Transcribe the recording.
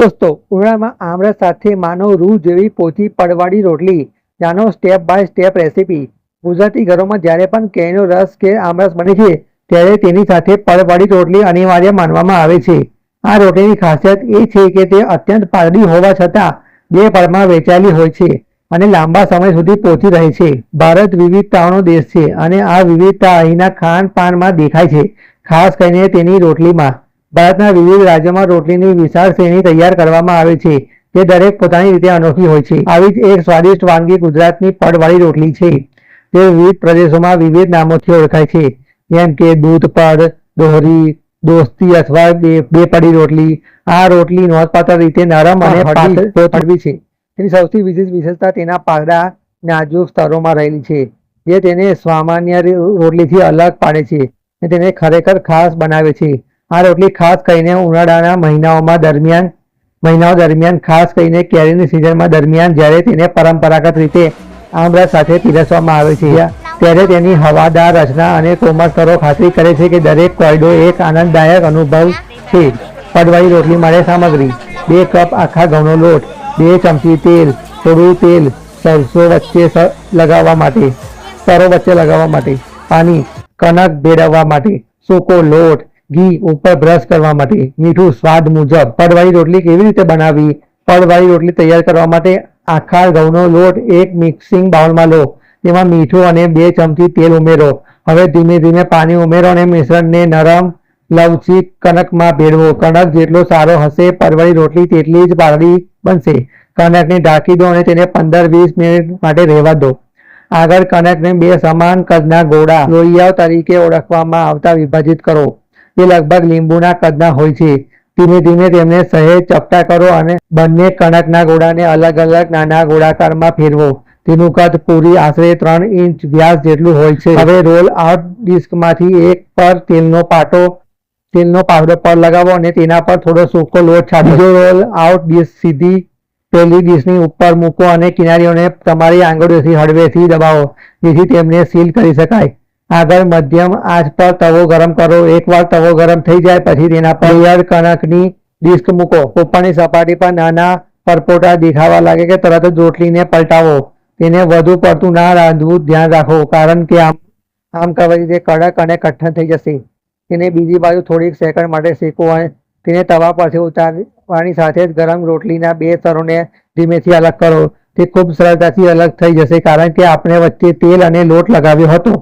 દોસ્તો, ઉનાળામાં આમરસ સાથે માનો રૂ જેવી પોચી પડવાળી રોટલી. જાણો step by step recipe. Gujarati ઘરોમાં જ્યારે પણ કેરીનો રસ કે આમરસ બને છે ત્યારે તેની સાથે પડવાળી રોટલી અનિવાર્ય માનવામાં આવે છે. આ રોટલીની ખાસિયત એ છે કે તે અત્યંત પાતળી હોવા છતાં બે પળમાં વેચાયેલી હોય છે અને લાંબા સમય સુધી પહોંચી રહે છે. ભારત વિવિધતાઓનો દેશ છે અને આ વિવિધતા અહીંના ખાનપાનમાં દેખાય છે, ખાસ કરીને તેની રોટલીમાં. ભારતના વિવિધ રાજ્યોમાં રોટલીની વિશાળ શ્રેણી તૈયાર કરવામાં આવે છે, જે દરેક પોતાની રીતે અનોખી હોય છે. આવી જ એક સ્વાદિષ્ટ વાનગી ગુજરાતની પડવાળી રોટલી છે, જે વિવિધ પ્રદેશોમાં વિવિધ નામોથી ઓળખાય છે, જેમ કે દૂધ પડ, દોહરી, દોસ્તી અથવા બે પડી રોટલી. આ રોટલી નોંધપાત્ર રીતે નરમ અને હળવી છે. તેની સૌથી વિશેષતા તેના પાતળા નાજુક સ્તરોમાં રહેલી છે, જે તેને સામાન્ય રોટલીથી અલગ પાડે છે અને તેને ખરેખર ખાસ બનાવે છે. આ રોટલી ખાસ કરીને ઉનાળાના મહિનાઓ દરમિયાન ખાસ કરીને કેરીની સિઝનમાં દરમિયાન જ્યારે તેને પરંપરાગત રીતે આમરસ સાથે પીરસવામાં આવે છે, ત્યારે તેની હવાદાર રચના અને કોમળ સ્તરો ખાતરી કરે છે કે દરેક કોયડો એક આનંદદાયક અનુભવ છે. પડવાળી રોટલી માટે સામગ્રી: 2 કપ આખા ઘઉંનો લોટ, 2 ચમચી તેલ, થોડું તેલ સ્તરો વચ્ચે લગાવવા માટે, પાણી કણક ભેળવવા માટે, સૂકો લોટ, ઘી ઉપર બ્રશ કરવા માટે, મીઠું સ્વાદ મુજબ. પડવાળી રોટલી કેવી રીતે બનાવવી? પડવાળી રોટલી તૈયાર કરવા માટે આખા ઘઉંનો લોટ એક મિક્સિંગ બાઉલમાં લો. તેમાં મીઠું અને 2 ચમચી તેલ ઉમેરો. હવે ધીમે ધીમે પાણી ઉમેરો અને મિશ્રણને નરમ લવચીક કણકમાં ભેળવો. કણક જેટલો સારો હશે, પડવાળી રોટલી તેટલી જ પાતળી બનશે. કણકને ઢાંકી દો અને તેને 15-20 મિનિટ માટે રહેવા દો. આગળ કણકને 2 સમાન કદના ગોળા, લોહિયાઓ તરીકે ઓળખવામાં આવતા વિભાજિત કરો. તે લગભગ લીંબુના કદના હોય છે. ધીમે ધીમે તેમને સહેજ ચપટા કરો અને બંને કણકના ગોળાને અલગ અલગ નાના ગોળાકારમાં ફેરવો. તેનું કદ પૂરી આશરે 3 ઇંચ વ્યાસ જેટલું હોય છે. હવે રોલ આઉટ ડિસ્કમાંથી એક પર તેલનો પાવડો પર લગાવો અને તેના પર થોડો સૂકો લોટ છાંટો. બીજો રોલ આઉટ ડિસ્ક સીધી પહેલી ડિશની ઉપર મૂકો અને કિનારીઓને તમારી આંગળીઓથી હળવેથી દબાવો, જેથી તેમને સીલ કરી શકાય. આગળ મધ્યમ આંચ પર તવો ગરમ કરો. એકવાર તવો ગરમ થઈ જાય પછી તેના પર લેયર કણકની ડિસ્ક મૂકો. ઉપરની સપાટી પર નાના પરપોટા દેખાવા લાગે કે તરત જ રોટલીને પલટાવો. તેને વધુ પડતું ના રાંધવું ધ્યાન રાખો, કારણ કે આમ કરવાથી તે કડક અને કઠણ થઈ જશે. તેને બીજી બાજુ થોડીક સેકન્ડ માટે શેકો અને તેને તવા પરથી ઉતારવાની સાથે જ ગરમ રોટલીના 2 સ્તરોને ધીમેથી અલગ કરો. તે ખૂબ સરળતાથી અલગ થઈ જશે કારણ કે આપણે વચ્ચે તેલ અને લોટ લગાવ્યો હતો.